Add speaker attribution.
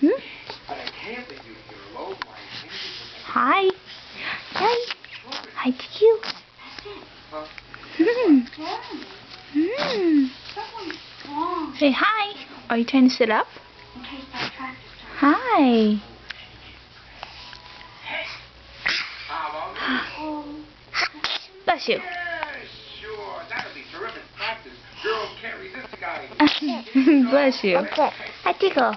Speaker 1: Hmm?
Speaker 2: But I can't leave you here alone.
Speaker 1: Hi. Hi. Hi to you. Hmm. Hmm. Say hi. Are you trying to sit up? Hi. Bless you.
Speaker 2: Yeah, sure. That'll be terrific practice. Girls can't resist the guy.
Speaker 1: Bless you. Hi, Tickle.